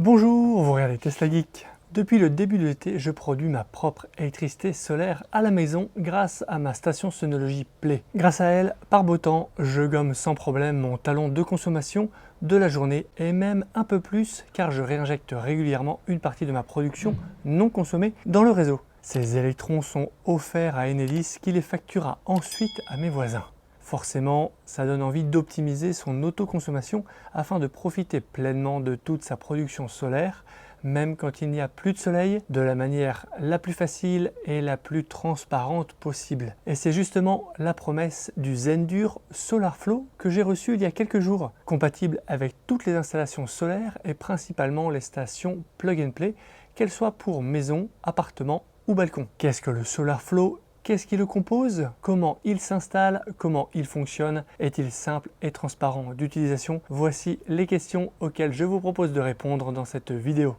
Bonjour, vous regardez Tesla Geek. Depuis le début de l'été, je produis ma propre électricité solaire à la maison grâce à ma station Synology Play. Grâce à elle, par beau temps, je gomme sans problème mon talon de consommation de la journée et même un peu plus car je réinjecte régulièrement une partie de ma production non consommée dans le réseau. Ces électrons sont offerts à Enedis qui les facturera ensuite à mes voisins. Forcément, ça donne envie d'optimiser son autoconsommation afin de profiter pleinement de toute sa production solaire, même quand il n'y a plus de soleil, de la manière la plus facile et la plus transparente possible. Et c'est justement la promesse du Zendur SolarFlow que j'ai reçu il y a quelques jours, compatible avec toutes les installations solaires et principalement les stations Plug and Play, qu'elles soient pour maison, appartement ou balcon. Qu'est-ce que le SolarFlow ? Qu'est-ce qui le compose? Comment il s'installe? Comment il fonctionne? Est-il simple et transparent d'utilisation? Voici les questions auxquelles je vous propose de répondre dans cette vidéo.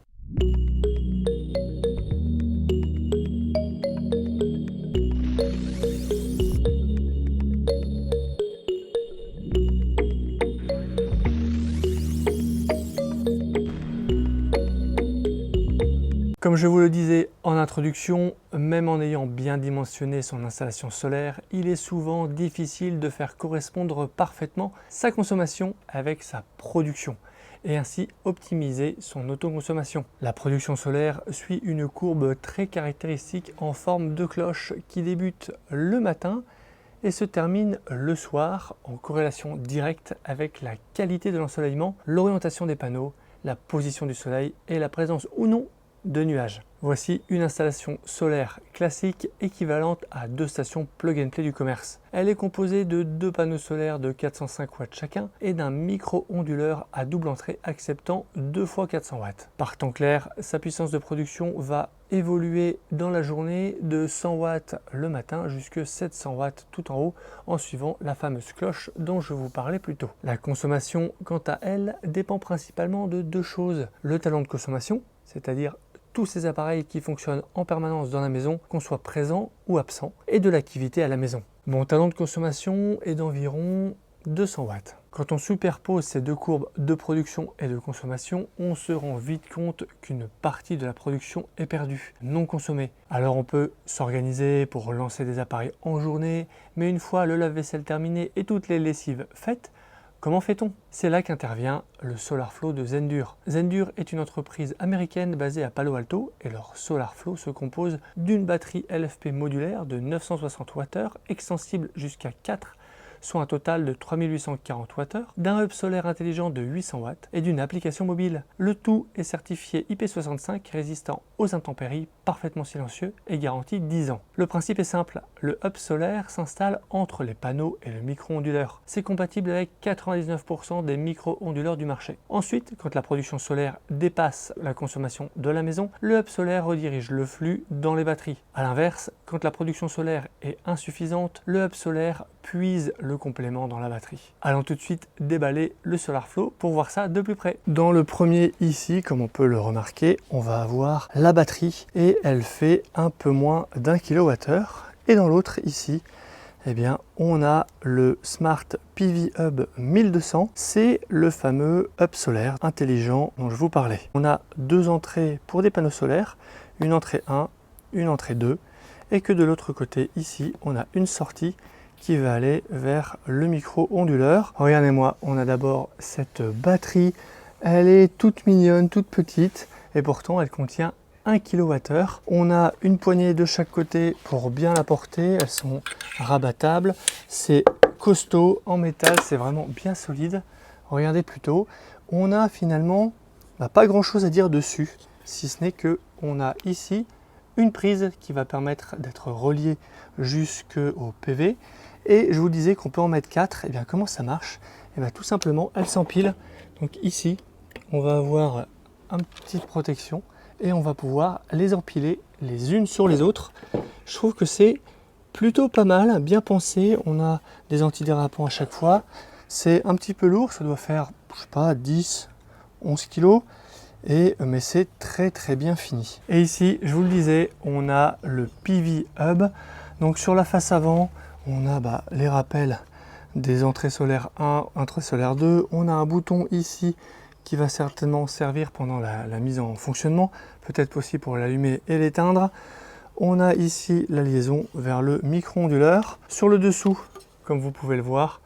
Comme je vous le disais en introduction, même en ayant bien dimensionné son installation solaire, il est souvent difficile de faire correspondre parfaitement sa consommation avec sa production et ainsi optimiser son autoconsommation. La production solaire suit une courbe très caractéristique en forme de cloche qui débute le matin et se termine le soir en corrélation directe avec la qualité de l'ensoleillement, l'orientation des panneaux, la position du soleil et la présence ou non de nuages. Voici une installation solaire classique équivalente à 2 stations Plug and Play du commerce. Elle est composée de 2 panneaux solaires de 405 watts chacun et d'un micro-onduleur à double entrée acceptant 2 x 400 watts. Par temps clair, sa puissance de production va évoluer dans la journée de 100 watts le matin jusqu'à 700 watts tout en haut en suivant la fameuse cloche dont je vous parlais plus tôt. La consommation, quant à elle, dépend principalement de 2 choses. Le talent de consommation, c'est-à-dire tous ces appareils qui fonctionnent en permanence dans la maison, qu'on soit présent ou absent, et de l'activité à la maison. Mon talent de consommation est d'environ 200 watts. Quand on superpose ces 2 courbes de production et de consommation, on se rend vite compte qu'une partie de la production est perdue, non consommée. Alors on peut s'organiser pour lancer des appareils en journée, mais une fois le lave-vaisselle terminé et toutes les lessives faites, comment fait-on? C'est là qu'intervient le SolarFlow de Zendur. Zendur est une entreprise américaine basée à Palo Alto et leur SolarFlow se compose d'une batterie LFP modulaire de 960 Wh extensible jusqu'à 4, soit un total de 3840 Wh, d'un hub solaire intelligent de 800 watts et d'une application mobile. Le tout est certifié IP65 résistant aux intempéries, parfaitement silencieux et garanti 10 ans. Le principe est simple, le hub solaire s'installe entre les panneaux et le micro-onduleur. C'est compatible avec 99% des micro-onduleurs du marché. Ensuite, quand la production solaire dépasse la consommation de la maison, le hub solaire redirige le flux dans les batteries. A l'inverse, quand la production solaire est insuffisante, le hub solaire puise le complément dans la batterie. Allons tout de suite déballer le SolarFlow pour voir ça de plus près. Dans le premier ici, comme on peut le remarquer, on va avoir la batterie et elle fait un peu moins d'1 kWh. Et dans l'autre ici, eh bien, on a le Smart PV Hub 1200. C'est le fameux hub solaire intelligent dont je vous parlais. On a 2 entrées pour des panneaux solaires, une entrée 1, une entrée 2, et que de l'autre côté ici, on a une sortie qui va aller vers le micro-onduleur. Regardez-moi, on a d'abord cette batterie, elle est toute mignonne, toute petite, et pourtant elle contient 1 kWh. On a une poignée de chaque côté pour bien la porter, elles sont rabattables, c'est costaud en métal, c'est vraiment bien solide. Regardez plutôt, on a finalement pas grand chose à dire dessus, si ce n'est que on a ici une prise qui va permettre d'être reliée jusqu'au PV. Et je vous disais qu'on peut en mettre 4, et bien comment ça marche? Et bien tout simplement, elles s'empilent. Donc ici, on va avoir une petite protection et on va pouvoir les empiler les unes sur les autres. Je trouve que c'est plutôt pas mal, bien pensé. On a des antidérapants à chaque fois. C'est un petit peu lourd, ça doit faire, je sais pas, 10, 11 kg. Mais c'est très bien fini. Et ici, je vous le disais, on a le PV Hub. Donc sur la face avant, on a les rappels des entrées solaires 1, entrée solaire 2. On a un bouton ici qui va certainement servir pendant la mise en fonctionnement, peut-être aussi pour l'allumer et l'éteindre. On a ici la liaison vers le micro-onduleur. Sur le dessous, comme vous pouvez le voir,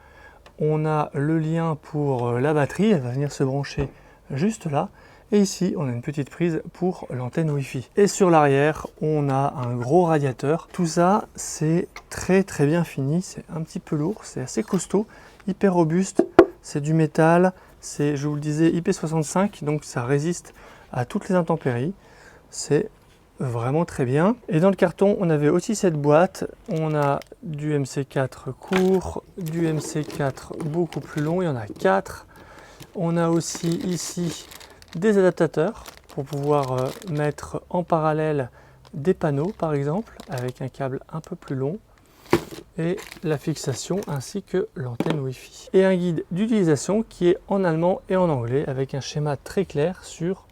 on a le lien pour la batterie, elle va venir se brancher juste là. Et ici, on a une petite prise pour l'antenne Wi-Fi. Et sur l'arrière, on a un gros radiateur. Tout ça, c'est très bien fini. C'est un petit peu lourd, c'est assez costaud, hyper robuste. C'est du métal, c'est, je vous le disais, IP65, donc ça résiste à toutes les intempéries. C'est vraiment très bien. Et dans le carton, on avait aussi cette boîte. On a du MC4 court, du MC4 beaucoup plus long. Il y en a 4. On a aussi ici des adaptateurs pour pouvoir mettre en parallèle des panneaux par exemple avec un câble un peu plus long et la fixation ainsi que l'antenne Wi-Fi. Et un guide d'utilisation qui est en allemand et en anglais avec un schéma très clair sur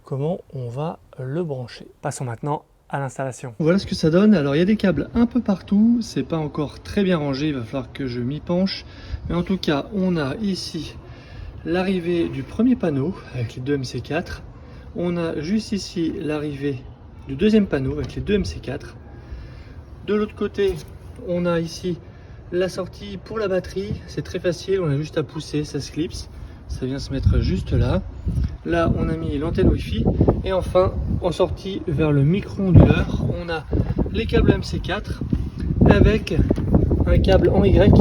comment on va le brancher. Passons maintenant à l'installation. Voilà ce que ça donne. Alors il y a des câbles un peu partout, c'est pas encore très bien rangé, il va falloir que je m'y penche. Mais en tout cas, on a ici l'arrivée du premier panneau avec les deux MC4. On a juste ici l'arrivée du deuxième panneau avec les deux MC4. De l'autre côté, on a ici la sortie pour la batterie. C'est très facile, on a juste à pousser, ça se clipse. Ça vient se mettre juste là. Là, on a mis l'antenne Wi-Fi. Et enfin, en sortie vers le micro-onduleur, on a les câbles MC4 avec un câble en Y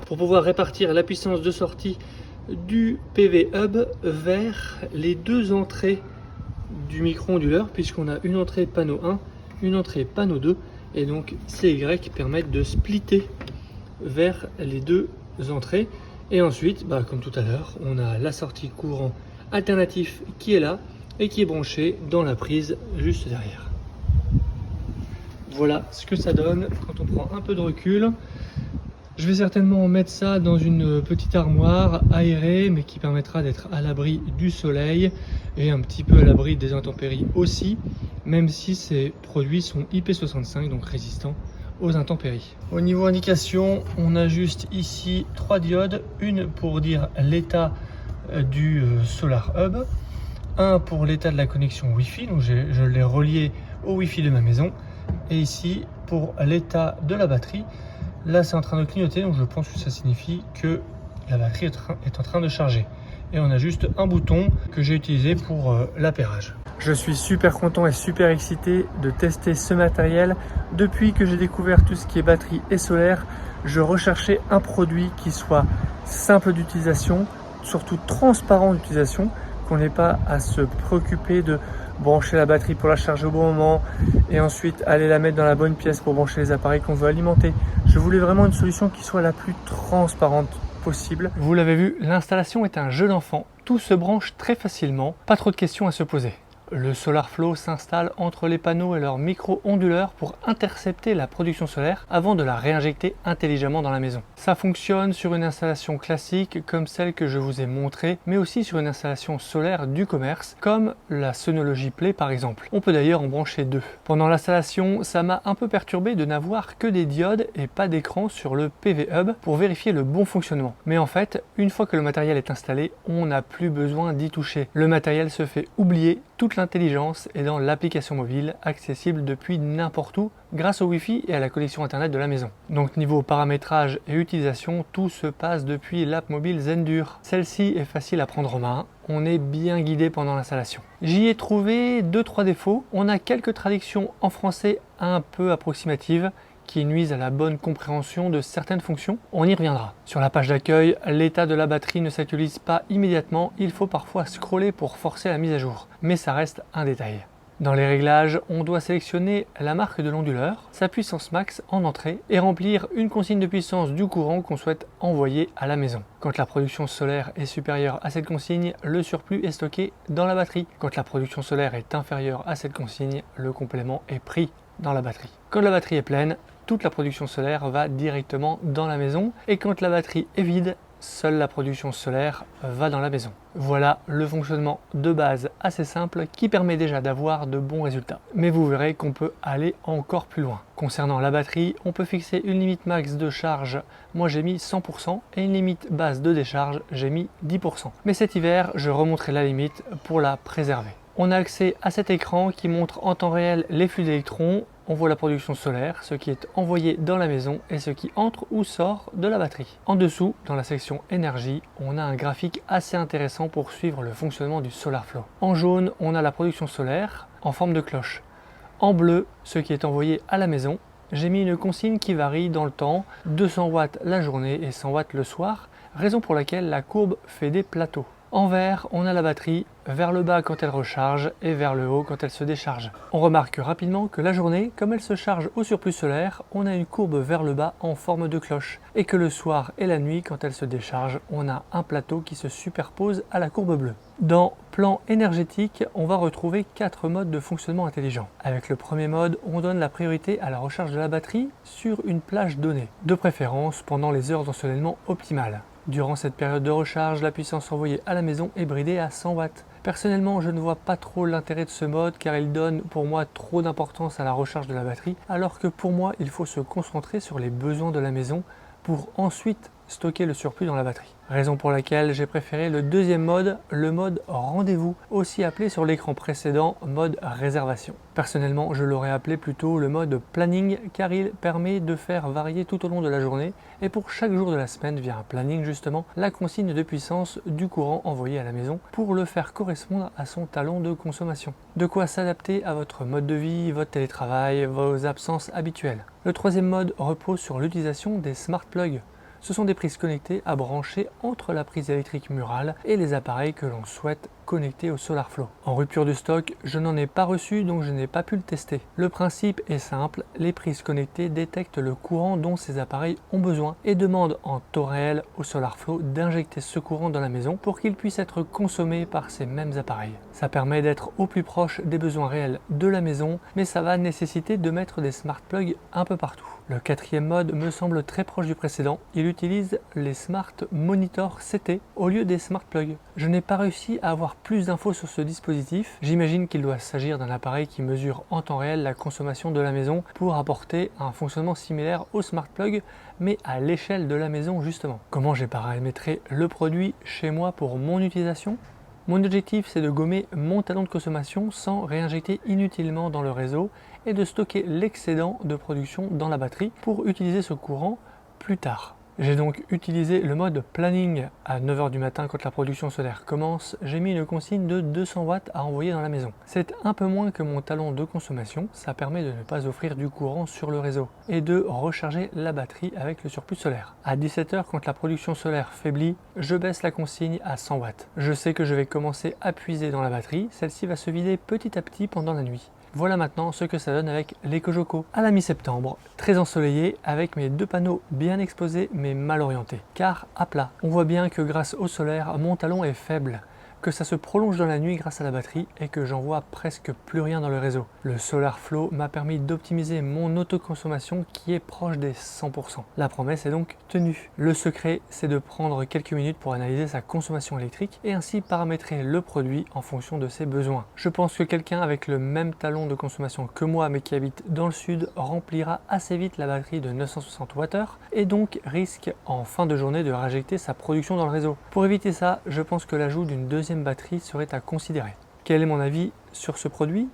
pour pouvoir répartir la puissance de sortie du PV Hub vers les deux entrées du micro-onduleur, puisqu'on a une entrée panneau 1, une entrée panneau 2, et donc ces Y permettent de splitter vers les deux entrées. Et ensuite, comme tout à l'heure, on a la sortie courant alternatif qui est là et qui est branchée dans la prise juste derrière. Voilà ce que ça donne quand on prend un peu de recul. Je vais certainement mettre ça dans une petite armoire aérée, mais qui permettra d'être à l'abri du soleil et un petit peu à l'abri des intempéries aussi, même si ces produits sont IP65, donc résistants aux intempéries. Au niveau indication, on a juste ici 3 diodes, une pour dire l'état du Solar Hub, un pour l'état de la connexion Wi-Fi, donc je l'ai relié au Wi-Fi de ma maison, et ici pour l'état de la batterie. Là, c'est en train de clignoter, donc je pense que ça signifie que la batterie est en train de charger. Et on a juste un bouton que j'ai utilisé pour l'appairage. Je suis super content et super excité de tester ce matériel. Depuis que j'ai découvert tout ce qui est batterie et solaire, je recherchais un produit qui soit simple d'utilisation, surtout transparent d'utilisation, qu'on n'ait pas à se préoccuper de brancher la batterie pour la charger au bon moment et ensuite aller la mettre dans la bonne pièce pour brancher les appareils qu'on veut alimenter. Je voulais vraiment une solution qui soit la plus transparente possible. Vous l'avez vu, l'installation est un jeu d'enfant. Tout se branche très facilement, pas trop de questions à se poser. Le SolarFlow s'installe entre les panneaux et leur micro-onduleur pour intercepter la production solaire avant de la réinjecter intelligemment dans la maison. Ça fonctionne sur une installation classique comme celle que je vous ai montrée, mais aussi sur une installation solaire du commerce comme la Synology Play par exemple. On peut d'ailleurs en brancher deux. Pendant l'installation, ça m'a un peu perturbé de n'avoir que des diodes et pas d'écran sur le PV Hub pour vérifier le bon fonctionnement. Mais en fait, une fois que le matériel est installé, on n'a plus besoin d'y toucher. Le matériel se fait oublier, toute l'intelligence est dans l'application mobile, accessible depuis n'importe où grâce au Wi-Fi et à la connexion internet de la maison. Donc niveau paramétrage et utilisation, tout se passe depuis l'app mobile Zendur. Celle-ci est facile à prendre en main, on est bien guidé pendant l'installation. J'y ai trouvé 2-3 défauts. On a quelques traductions en français un peu approximatives qui nuisent à la bonne compréhension de certaines fonctions. On y reviendra. Sur la page d'accueil, l'état de la batterie ne s'actualise pas immédiatement, il faut parfois scroller pour forcer la mise à jour. Mais ça reste un détail. Dans les réglages, on doit sélectionner la marque de l'onduleur, sa puissance max en entrée et remplir une consigne de puissance du courant qu'on souhaite envoyer à la maison. Quand la production solaire est supérieure à cette consigne, le surplus est stocké dans la batterie. Quand la production solaire est inférieure à cette consigne, le complément est pris dans la batterie. Quand la batterie est pleine, toute la production solaire va directement dans la maison et quand la batterie est vide, seule la production solaire va dans la maison. Voilà le fonctionnement de base assez simple qui permet déjà d'avoir de bons résultats. Mais vous verrez qu'on peut aller encore plus loin. Concernant la batterie, on peut fixer une limite max de charge, moi j'ai mis 100%, et une limite basse de décharge, j'ai mis 10%. Mais cet hiver, je remonterai la limite pour la préserver. On a accès à cet écran qui montre en temps réel les flux d'électrons. On voit la production solaire, ce qui est envoyé dans la maison et ce qui entre ou sort de la batterie. En dessous, dans la section énergie, on a un graphique assez intéressant pour suivre le fonctionnement du SolarFlow. En jaune, on a la production solaire en forme de cloche. En bleu, ce qui est envoyé à la maison. J'ai mis une consigne qui varie dans le temps, 200 watts la journée et 100 watts le soir, raison pour laquelle la courbe fait des plateaux. En vert, on a la batterie vers le bas quand elle recharge et vers le haut quand elle se décharge. On remarque rapidement que la journée, comme elle se charge au surplus solaire, on a une courbe vers le bas en forme de cloche. Et que le soir et la nuit, quand elle se décharge, on a un plateau qui se superpose à la courbe bleue. Dans plan énergétique, on va retrouver 4 modes de fonctionnement intelligent. Avec le premier mode, on donne la priorité à la recharge de la batterie sur une plage donnée, de préférence pendant les heures d'ensoleillement optimales. Durant cette période de recharge, la puissance envoyée à la maison est bridée à 100 watts. Personnellement, je ne vois pas trop l'intérêt de ce mode car il donne pour moi trop d'importance à la recharge de la batterie, alors que pour moi, il faut se concentrer sur les besoins de la maison pour ensuite stocker le surplus dans la batterie. Raison pour laquelle j'ai préféré le deuxième mode, le mode rendez-vous, aussi appelé sur l'écran précédent mode réservation. Personnellement, je l'aurais appelé plutôt le mode planning car il permet de faire varier tout au long de la journée et pour chaque jour de la semaine via un planning justement la consigne de puissance du courant envoyé à la maison pour le faire correspondre à son talon de consommation. De quoi s'adapter à votre mode de vie, votre télétravail, vos absences habituelles. Le troisième mode repose sur l'utilisation des smart plugs. Ce sont des prises connectées à brancher entre la prise électrique murale et les appareils que l'on souhaite connecter au SolarFlow. En rupture de stock, je n'en ai pas reçu donc je n'ai pas pu le tester. Le principe est simple, les prises connectées détectent le courant dont ces appareils ont besoin et demandent en temps réel au SolarFlow d'injecter ce courant dans la maison pour qu'il puisse être consommé par ces mêmes appareils. Ça permet d'être au plus proche des besoins réels de la maison, mais ça va nécessiter de mettre des smart plugs un peu partout. Le quatrième mode me semble très proche du précédent, il utilise les Smart Monitor CT au lieu des smart plugs. Je n'ai pas réussi à avoir plus d'infos sur ce dispositif, j'imagine qu'il doit s'agir d'un appareil qui mesure en temps réel la consommation de la maison pour apporter un fonctionnement similaire au smart plug, mais à l'échelle de la maison justement. Comment j'ai paramétré le produit chez moi pour mon utilisation ? Mon objectif, c'est de gommer mon talon de consommation sans réinjecter inutilement dans le réseau et de stocker l'excédent de production dans la batterie pour utiliser ce courant plus tard. J'ai donc utilisé le mode planning à 9 h du matin quand la production solaire commence. J'ai mis une consigne de 200 watts à envoyer dans la maison. C'est un peu moins que mon talon de consommation, ça permet de ne pas offrir du courant sur le réseau et de recharger la batterie avec le surplus solaire. À 17 h quand la production solaire faiblit, je baisse la consigne à 100 watts. Je sais que je vais commencer à puiser dans la batterie, celle-ci va se vider petit à petit pendant la nuit. Voilà maintenant ce que ça donne avec l'EcoJoco. À la mi-septembre, très ensoleillé, avec mes 2 panneaux bien exposés mais mal orientés, car à plat. On voit bien que grâce au solaire, mon talon est faible, que ça se prolonge dans la nuit grâce à la batterie et que j'en vois presque plus rien dans le réseau. Le SolarFlow m'a permis d'optimiser mon autoconsommation qui est proche des 100%. La promesse est donc tenue. Le secret, c'est de prendre quelques minutes pour analyser sa consommation électrique et ainsi paramétrer le produit en fonction de ses besoins. Je pense que quelqu'un avec le même talon de consommation que moi mais qui habite dans le sud remplira assez vite la batterie de 960 Wh et donc risque en fin de journée de réinjecter sa production dans le réseau. Pour éviter ça, je pense que l'ajout d'une deuxième batterie serait à considérer. Quel est mon avis sur ce produit ?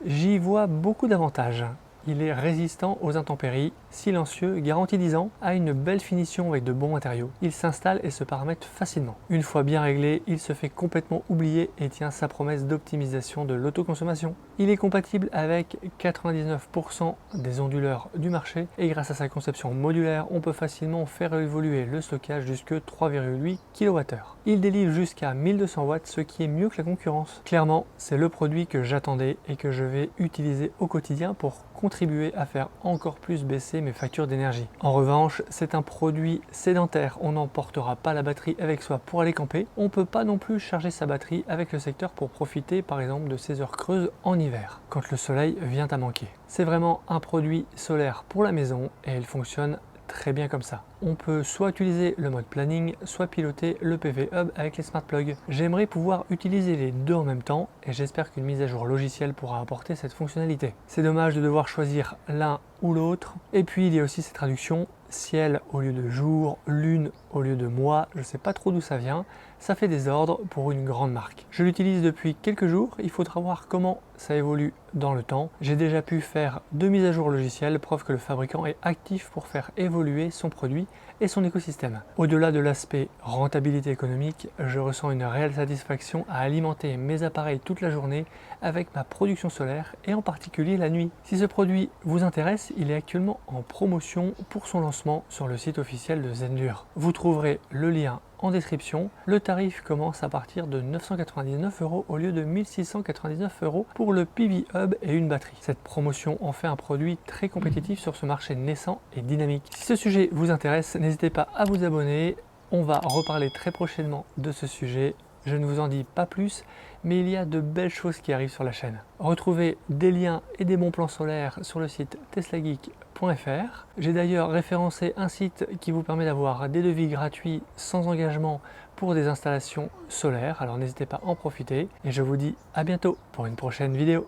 J'y vois beaucoup d'avantages. Il est résistant aux intempéries, silencieux, garantie 10 ans, a une belle finition avec de bons matériaux. Il s'installe et se paramètre facilement. Une fois bien réglé, il se fait complètement oublier et tient sa promesse d'optimisation de l'autoconsommation. Il est compatible avec 99% des onduleurs du marché et grâce à sa conception modulaire, on peut facilement faire évoluer le stockage jusqu'à 3,8 kWh. Il délivre jusqu'à 1200 watts, ce qui est mieux que la concurrence. Clairement, c'est le produit que j'attendais et que je vais utiliser au quotidien pour contribuer à faire encore plus baisser mes factures d'énergie. En revanche, c'est un produit sédentaire, on n'emportera pas la batterie avec soi pour aller camper, on ne peut pas non plus charger sa batterie avec le secteur pour profiter par exemple de ces heures creuses en hiver, quand le soleil vient à manquer. C'est vraiment un produit solaire pour la maison et il fonctionne très bien comme ça. On peut soit utiliser le mode planning, soit piloter le PV Hub avec les smart plugs. J'aimerais pouvoir utiliser les deux en même temps et j'espère qu'une mise à jour logicielle pourra apporter cette fonctionnalité. C'est dommage de devoir choisir l'un ou l'autre. Et puis il y a aussi cette traduction ciel au lieu de jour, lune au lieu de mois, je ne sais pas trop d'où ça vient, ça fait des ordres pour une grande marque. Je l'utilise depuis quelques jours, il faudra voir comment ça évolue dans le temps. J'ai déjà pu faire 2 mises à jour logicielles, preuve que le fabricant est actif pour faire évoluer son produit et son écosystème. Au-delà de l'aspect rentabilité économique, je ressens une réelle satisfaction à alimenter mes appareils toute la journée avec ma production solaire et en particulier la nuit. Si ce produit vous intéresse, il est actuellement en promotion pour son lancement sur le site officiel de Zendure. Vous trouverez le lien en description. Le tarif commence à partir de 999 € au lieu de 1699 € pour le PV Hub et une batterie. Cette promotion en fait un produit très compétitif sur ce marché naissant et dynamique. Si ce sujet vous intéresse, n'hésitez pas à vous abonner. On va reparler très prochainement de ce sujet. Je ne vous en dis pas plus, mais il y a de belles choses qui arrivent sur la chaîne. Retrouvez des liens et des bons plans solaires sur le site teslageek.fr. J'ai d'ailleurs référencé un site qui vous permet d'avoir des devis gratuits sans engagement pour des installations solaires, alors n'hésitez pas à en profiter. Et je vous dis à bientôt pour une prochaine vidéo.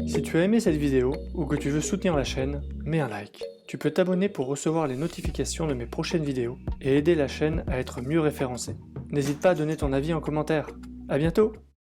Si tu as aimé cette vidéo ou que tu veux soutenir la chaîne, mets un like. Tu peux t'abonner pour recevoir les notifications de mes prochaines vidéos et aider la chaîne à être mieux référencée. N'hésite pas à donner ton avis en commentaire. À bientôt!